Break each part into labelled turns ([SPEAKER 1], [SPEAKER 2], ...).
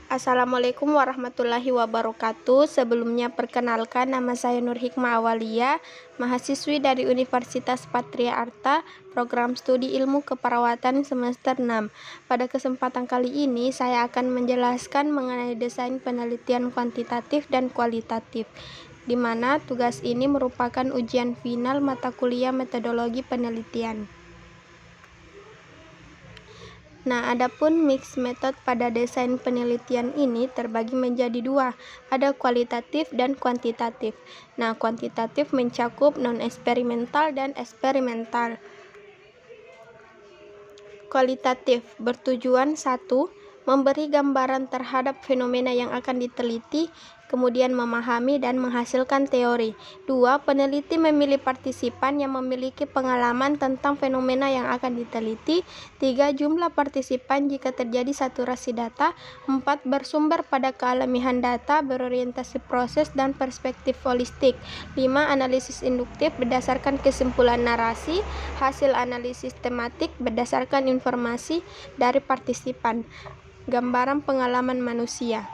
[SPEAKER 1] Assalamualaikum warahmatullahi wabarakatuh. Sebelumnya perkenalkan, nama saya Nur Hikmah Awalia, mahasiswi dari Universitas Patria Arta, program studi ilmu keperawatan semester 6. Pada kesempatan kali ini saya akan menjelaskan mengenai desain penelitian kuantitatif dan kualitatif, di mana tugas ini merupakan ujian final mata kuliah metodologi penelitian. Nah, adapun mix method pada desain penelitian ini terbagi menjadi dua, ada kualitatif dan kuantitatif. Nah, kuantitatif mencakup non-eksperimental dan eksperimental. Kualitatif bertujuan satu, memberi gambaran terhadap fenomena yang akan diteliti, kemudian memahami dan menghasilkan teori. 2. Peneliti memilih partisipan yang memiliki pengalaman tentang fenomena yang akan diteliti. 3. Jumlah partisipan jika terjadi saturasi data. 4. Bersumber pada kealamian data, berorientasi proses dan perspektif holistik. 5. Analisis induktif berdasarkan kesimpulan narasi, hasil analisis tematik berdasarkan informasi dari partisipan. Gambaran pengalaman manusia.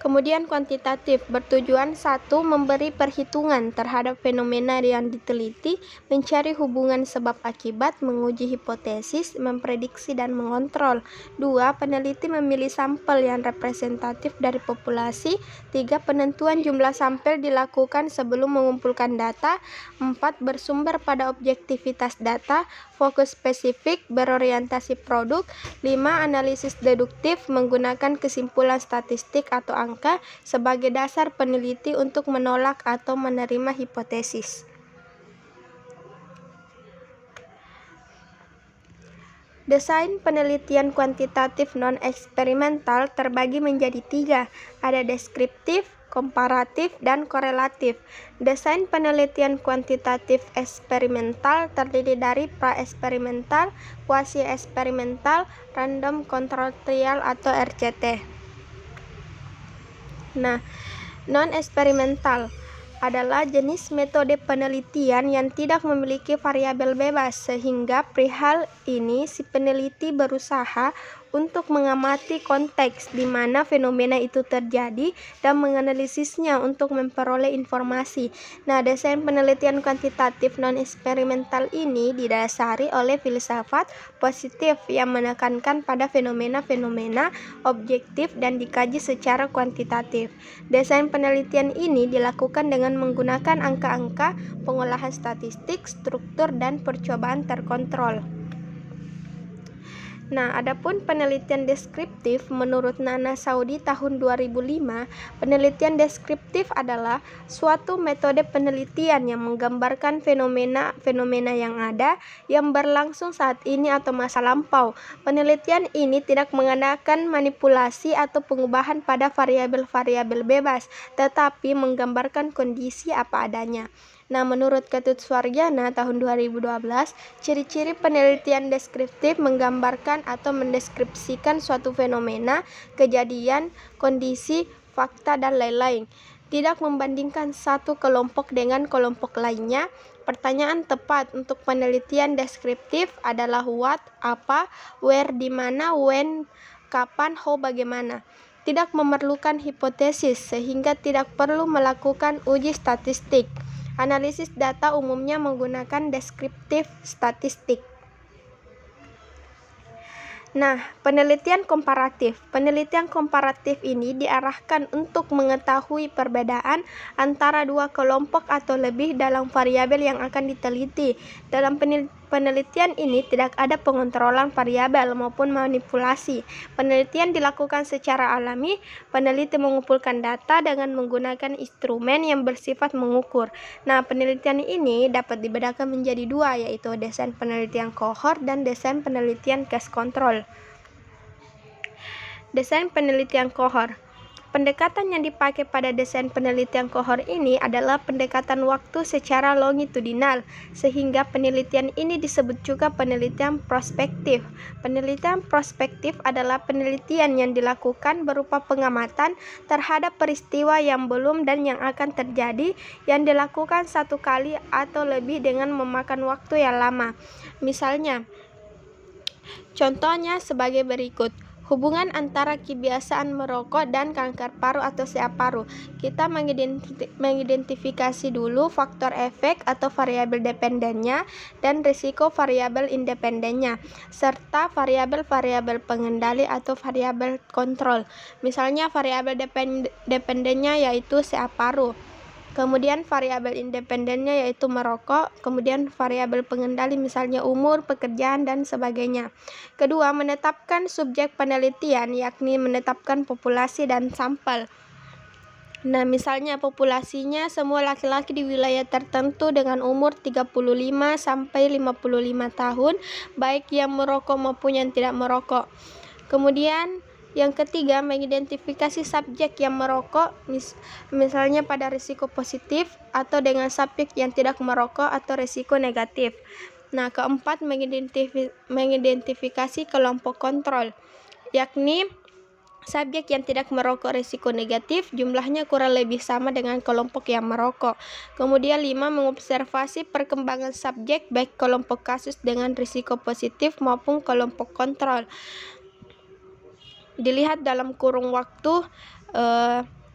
[SPEAKER 1] Kemudian kuantitatif bertujuan satu, memberi perhitungan terhadap fenomena yang diteliti, mencari hubungan sebab akibat, menguji hipotesis, memprediksi dan mengontrol. 2. Peneliti memilih sampel yang representatif dari populasi. 3. Penentuan jumlah sampel dilakukan sebelum mengumpulkan data. 4. Bersumber pada objektivitas data, fokus spesifik, berorientasi produk. 5. Analisis deduktif menggunakan kesimpulan statistik atau angka sebagai dasar peneliti untuk menolak atau menerima hipotesis. Desain penelitian kuantitatif non-eksperimental terbagi menjadi tiga, ada deskriptif, komparatif, dan korelatif. Desain penelitian kuantitatif eksperimental terdiri dari pra-eksperimental, kuasi-eksperimental, random control trial atau RCT. Nah, non-eksperimental adalah jenis metode penelitian yang tidak memiliki variabel bebas, sehingga perihal ini si peneliti berusaha untuk mengamati konteks di mana fenomena itu terjadi dan menganalisisnya untuk memperoleh informasi. Nah, desain penelitian kuantitatif non-eksperimental ini didasari oleh filsafat positif yang menekankan pada fenomena-fenomena objektif dan dikaji secara kuantitatif. Desain penelitian ini dilakukan dengan menggunakan angka-angka, pengolahan statistik, struktur, dan percobaan terkontrol. Nah, adapun penelitian deskriptif menurut Nana Saudi tahun 2005, penelitian deskriptif adalah suatu metode penelitian yang menggambarkan fenomena yang ada, yang berlangsung saat ini atau masa lampau. Penelitian ini tidak mengadakan manipulasi atau pengubahan pada variabel-variabel bebas, tetapi menggambarkan kondisi apa adanya. Nah, menurut Ketut Suwarjana tahun 2012, ciri-ciri penelitian deskriptif menggambarkan atau mendeskripsikan suatu fenomena, kejadian, kondisi, fakta, dan lain-lain. Tidak membandingkan satu kelompok dengan kelompok lainnya. Pertanyaan tepat untuk penelitian deskriptif adalah what, apa, where, di mana, when, kapan, how, bagaimana. Tidak memerlukan hipotesis, sehingga tidak perlu melakukan uji statistik. Analisis data umumnya menggunakan deskriptif statistik. Nah, penelitian komparatif. Penelitian komparatif ini diarahkan untuk mengetahui perbedaan antara dua kelompok atau lebih dalam variabel yang akan diteliti. Dalam penelitian ini tidak ada pengontrolan variabel maupun manipulasi. Penelitian dilakukan secara alami. Peneliti mengumpulkan data dengan menggunakan instrumen yang bersifat mengukur. Nah, penelitian ini dapat dibedakan menjadi dua, yaitu desain penelitian kohort dan desain penelitian case control. Desain penelitian kohort. Pendekatan yang dipakai pada desain penelitian kohort ini adalah pendekatan waktu secara longitudinal, sehingga penelitian ini disebut juga penelitian prospektif. Penelitian prospektif adalah penelitian yang dilakukan berupa pengamatan terhadap peristiwa yang belum dan yang akan terjadi, yang dilakukan satu kali atau lebih dengan memakan waktu yang lama. Misalnya, Contohnya sebagai berikut. Hubungan antara kebiasaan merokok dan kanker paru atau SEA paru. Kita mengidentifikasi dulu faktor efek atau variabel dependennya dan risiko variabel independennya, serta variabel-variabel pengendali atau variabel kontrol. Misalnya variabel dependennya yaitu SEA paru. Kemudian variabel independennya yaitu merokok, kemudian variabel pengendali misalnya umur, pekerjaan, dan sebagainya. Kedua, menetapkan subjek penelitian, yakni menetapkan populasi dan sampel. Nah, misalnya populasinya semua laki-laki di wilayah tertentu dengan umur 35 sampai 55 tahun, baik yang merokok maupun yang tidak merokok. Kemudian yang ketiga, mengidentifikasi subjek yang merokok, misalnya pada risiko positif, atau dengan subjek yang tidak merokok atau risiko negatif. Nah, keempat, mengidentifikasi kelompok kontrol, yakni subjek yang tidak merokok risiko negatif, jumlahnya kurang lebih sama dengan kelompok yang merokok. Kemudian 5, mengobservasi perkembangan subjek baik kelompok kasus dengan risiko positif maupun kelompok kontrol. Dilihat dalam kurung waktu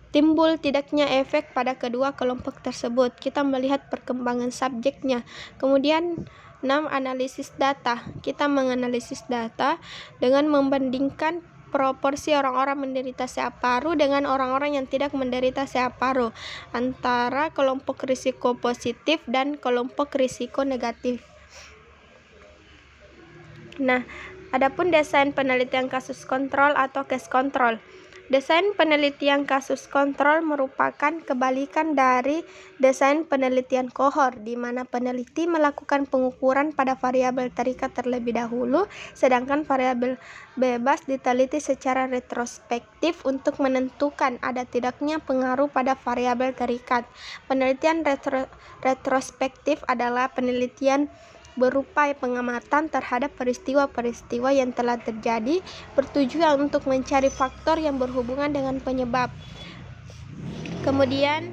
[SPEAKER 1] timbul tidaknya efek pada kedua kelompok tersebut. Kita melihat perkembangan subjeknya. Kemudian 6, analisis data. Kita menganalisis data dengan membandingkan proporsi orang-orang menderita SEA paru dengan orang-orang yang tidak menderita SEA paru antara kelompok risiko positif dan kelompok risiko negatif. Nah, adapun desain penelitian kasus kontrol atau case control. Desain penelitian kasus kontrol merupakan kebalikan dari desain penelitian kohort, di mana peneliti melakukan pengukuran pada variabel terikat terlebih dahulu, sedangkan variabel bebas diteliti secara retrospektif untuk menentukan ada tidaknya pengaruh pada variabel terikat. Penelitian retrospektif adalah penelitian berupa pengamatan terhadap peristiwa-peristiwa yang telah terjadi, bertujuan untuk mencari faktor yang berhubungan dengan penyebab. Kemudian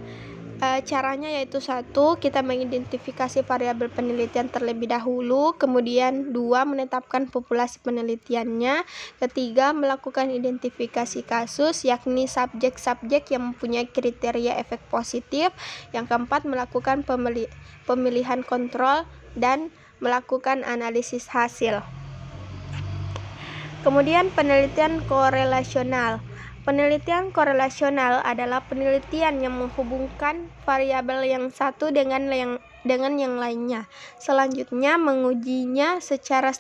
[SPEAKER 1] caranya yaitu 1, kita mengidentifikasi variabel penelitian terlebih dahulu, kemudian 2, menetapkan populasi penelitiannya, ketiga, melakukan identifikasi kasus, yakni subjek-subjek yang mempunyai kriteria efek positif, yang keempat, melakukan pemilihan kontrol, dan melakukan analisis hasil. Kemudian penelitian korelasional. Penelitian korelasional adalah penelitian yang menghubungkan variabel yang satu dengan yang lainnya. Selanjutnya mengujinya secara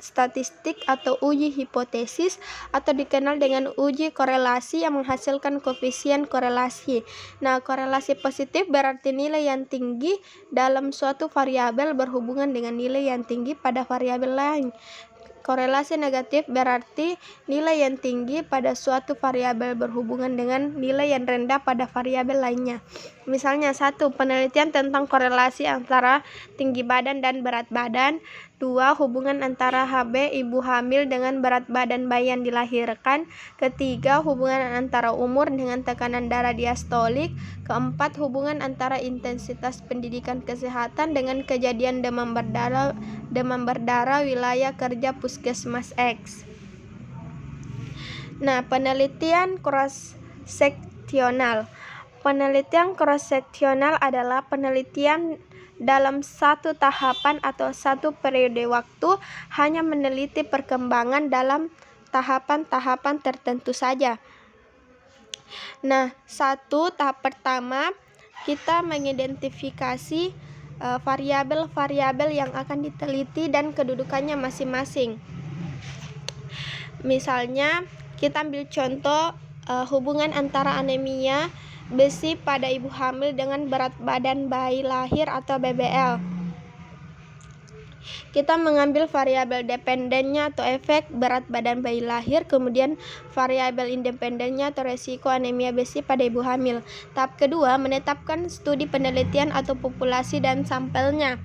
[SPEAKER 1] statistik atau uji hipotesis, atau dikenal dengan uji korelasi yang menghasilkan koefisien korelasi. Nah, korelasi positif berarti nilai yang tinggi dalam suatu variabel berhubungan dengan nilai yang tinggi pada variabel lain. Korelasi negatif berarti nilai yang tinggi pada suatu variabel berhubungan dengan nilai yang rendah pada variabel lainnya. Misalnya 1, penelitian tentang korelasi antara tinggi badan dan berat badan. 2, hubungan antara HB ibu hamil dengan berat badan bayi yang dilahirkan. Ketiga, hubungan antara umur dengan tekanan darah diastolik. Keempat, hubungan antara intensitas pendidikan kesehatan dengan kejadian demam berdarah wilayah kerja puskesmas X. Nah, penelitian cross-seksional. Penelitian cross-seksional adalah penelitian dalam satu tahapan atau satu periode waktu, hanya meneliti perkembangan dalam tahapan-tahapan tertentu saja. Nah, 1, tahap pertama kita mengidentifikasi variabel-variabel yang akan diteliti dan kedudukannya masing-masing. Misalnya kita ambil contoh hubungan antara anemia besi pada ibu hamil dengan berat badan bayi lahir atau BBL. Kita mengambil variabel dependennya atau efek berat badan bayi lahir, kemudian variabel independennya atau resiko anemia besi pada ibu hamil. Tahap kedua, menetapkan studi penelitian atau populasi dan sampelnya.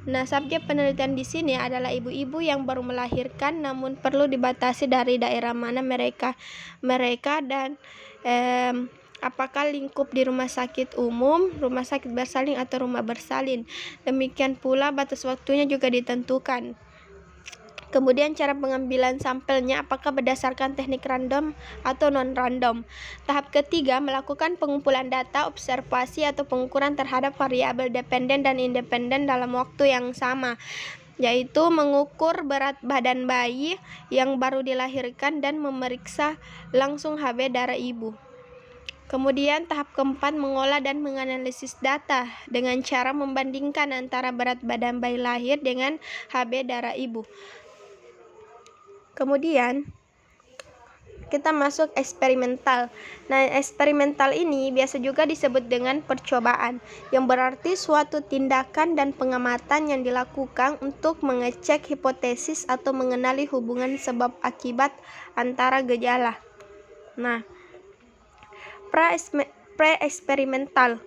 [SPEAKER 1] Nah, subjek penelitian di sini adalah ibu-ibu yang baru melahirkan, namun perlu dibatasi dari daerah mana mereka dan apakah lingkup di rumah sakit umum, rumah sakit bersalin, atau rumah bersalin. Demikian pula batas waktunya juga ditentukan. Kemudian cara pengambilan sampelnya apakah berdasarkan teknik random atau non-random. Tahap ketiga, melakukan pengumpulan data, observasi atau pengukuran terhadap variabel dependen dan independen dalam waktu yang sama, yaitu mengukur berat badan bayi yang baru dilahirkan dan memeriksa langsung HB darah ibu. Kemudian tahap keempat, mengolah dan menganalisis data dengan cara membandingkan antara berat badan bayi lahir dengan HB darah ibu. Kemudian kita masuk eksperimental. Nah, eksperimental ini biasa juga disebut dengan percobaan, yang berarti suatu tindakan dan pengamatan yang dilakukan untuk mengecek hipotesis atau mengenali hubungan sebab akibat antara gejala. Nah, pre-eksperimental,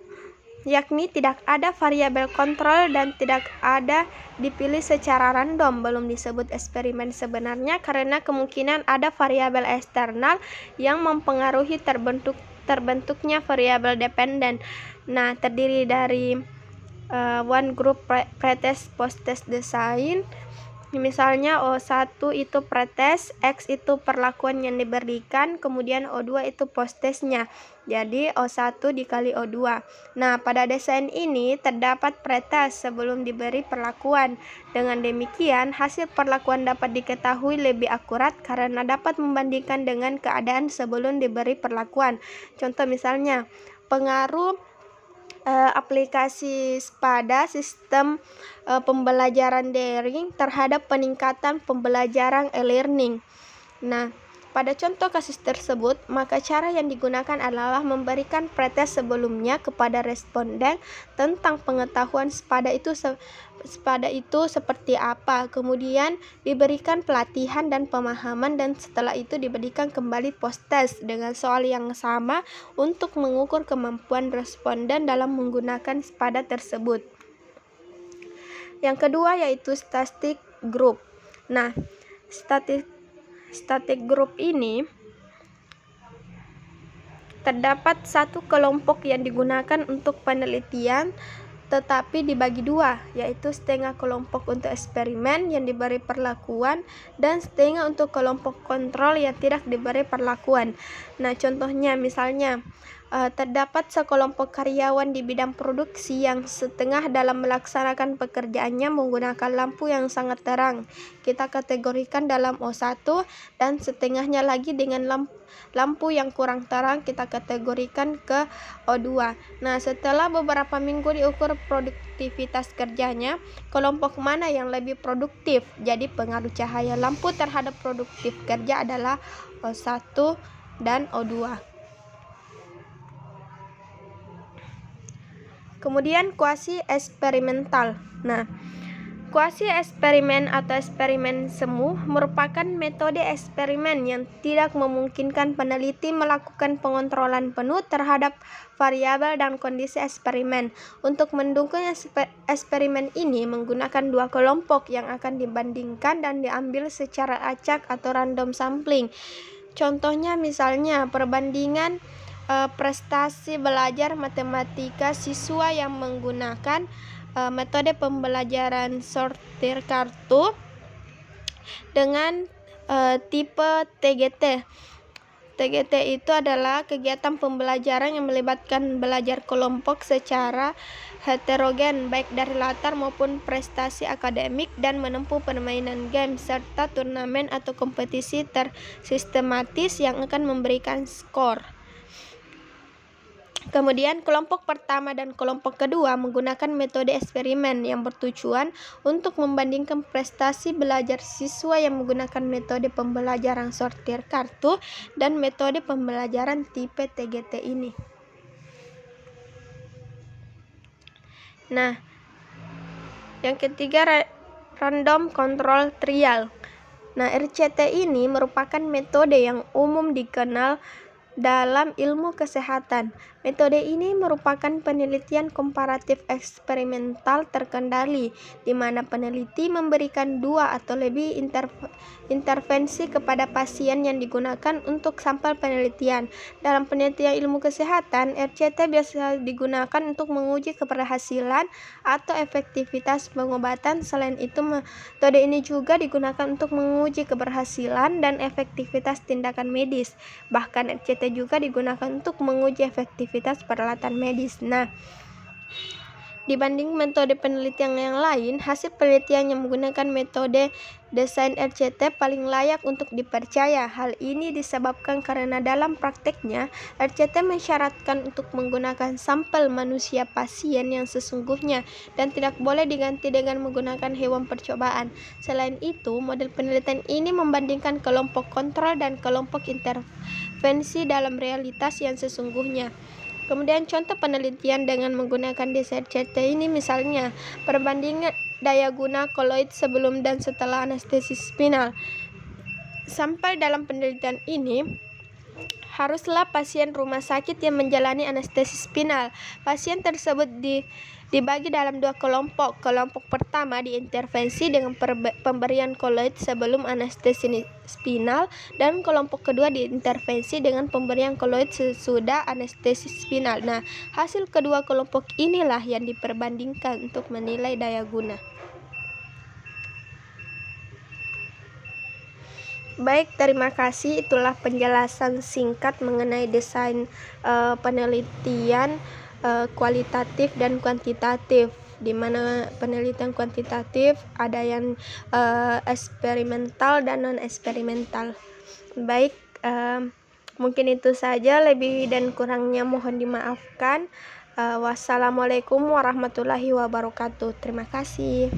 [SPEAKER 1] yakni tidak ada variabel kontrol dan tidak ada dipilih secara random, belum disebut eksperimen sebenarnya karena kemungkinan ada variabel eksternal yang mempengaruhi terbentuknya variabel dependen. Nah, terdiri dari one group pretest post-test design. Misalnya O1 itu pretest, X itu perlakuan yang diberikan, kemudian O2 itu post-testnya. Jadi O1 dikali O2. Nah, pada desain ini terdapat pretest sebelum diberi perlakuan. Dengan demikian, hasil perlakuan dapat diketahui lebih akurat karena dapat membandingkan dengan keadaan sebelum diberi perlakuan. Contoh misalnya, pengaruh aplikasi pada sistem pembelajaran daring terhadap peningkatan pembelajaran e-learning. Nah, pada contoh kasus tersebut, maka cara yang digunakan adalah memberikan pretest sebelumnya kepada responden tentang pengetahuan SPADA itu seperti apa, kemudian diberikan pelatihan dan pemahaman, dan setelah itu diberikan kembali post-test dengan soal yang sama untuk mengukur kemampuan responden dalam menggunakan SPADA tersebut. Yang kedua yaitu static group. Nah, static group ini terdapat satu kelompok yang digunakan untuk penelitian tetapi dibagi dua, yaitu setengah kelompok untuk eksperimen yang diberi perlakuan dan setengah untuk kelompok kontrol yang tidak diberi perlakuan. Nah, contohnya misalnya terdapat sekelompok karyawan di bidang produksi yang setengah dalam melaksanakan pekerjaannya menggunakan lampu yang sangat terang. Kita kategorikan dalam O1, dan setengahnya lagi dengan lampu yang kurang terang kita kategorikan ke O2. Nah, setelah beberapa minggu diukur produktivitas kerjanya, kelompok mana yang lebih produktif. Jadi pengaruh cahaya lampu terhadap produktif kerja adalah O1 dan O2. Kemudian kuasi eksperimental. Nah, kuasi eksperimen atau eksperimen semu merupakan metode eksperimen yang tidak memungkinkan peneliti melakukan pengontrolan penuh terhadap variabel dan kondisi eksperimen. Untuk mendukung eksperimen ini menggunakan dua kelompok yang akan dibandingkan dan diambil secara acak atau random sampling. Contohnya misalnya perbandingan prestasi belajar matematika siswa yang menggunakan metode pembelajaran sortir kartu dengan tipe TGT. TGT itu adalah kegiatan pembelajaran yang melibatkan belajar kelompok secara heterogen baik dari latar maupun prestasi akademik dan menempuh permainan game serta turnamen atau kompetisi tersistematis yang akan memberikan skor. Kemudian kelompok pertama dan kelompok kedua menggunakan metode eksperimen yang bertujuan untuk membandingkan prestasi belajar siswa yang menggunakan metode pembelajaran sortir kartu dan metode pembelajaran tipe TGT ini. Nah, yang ketiga random control trial. Nah, RCT ini merupakan metode yang umum dikenal dalam ilmu kesehatan. Metode ini merupakan penelitian komparatif eksperimental terkendali, di mana peneliti memberikan 2 atau lebih intervensi kepada pasien yang digunakan untuk sampel penelitian. Dalam penelitian ilmu kesehatan, RCT biasa digunakan untuk menguji keberhasilan atau efektivitas pengobatan. Selain itu, metode ini juga digunakan untuk menguji keberhasilan dan efektivitas tindakan medis. Bahkan RCT juga digunakan untuk menguji efektivitas peralatan medis. Nah, dibanding metode penelitian yang lain, hasil penelitian yang menggunakan metode desain RCT paling layak untuk dipercaya. Hal ini disebabkan karena dalam prakteknya, RCT mensyaratkan untuk menggunakan sampel manusia pasien yang sesungguhnya dan tidak boleh diganti dengan menggunakan hewan percobaan. Selain itu, model penelitian ini membandingkan kelompok kontrol dan kelompok intervensi dalam realitas yang sesungguhnya. Kemudian contoh penelitian dengan menggunakan desain RCT ini misalnya perbandingan daya guna koloid sebelum dan setelah anestesis spinal. Sampel dalam penelitian ini haruslah pasien rumah sakit yang menjalani anestesis spinal. Pasien tersebut dibagi dalam 2 kelompok. Kelompok pertama diintervensi dengan pemberian koloid sebelum anestesi spinal, dan kelompok kedua diintervensi dengan pemberian koloid sesudah anestesi spinal. Nah, hasil kedua kelompok inilah yang diperbandingkan untuk menilai daya guna. Baik, terima kasih. Itulah penjelasan singkat mengenai desain penelitian kualitatif dan kuantitatif, di mana penelitian kuantitatif ada yang eksperimental dan non eksperimental. Baik, mungkin itu saja, lebih dan kurangnya mohon dimaafkan. Wassalamualaikum warahmatullahi wabarakatuh. Terima kasih.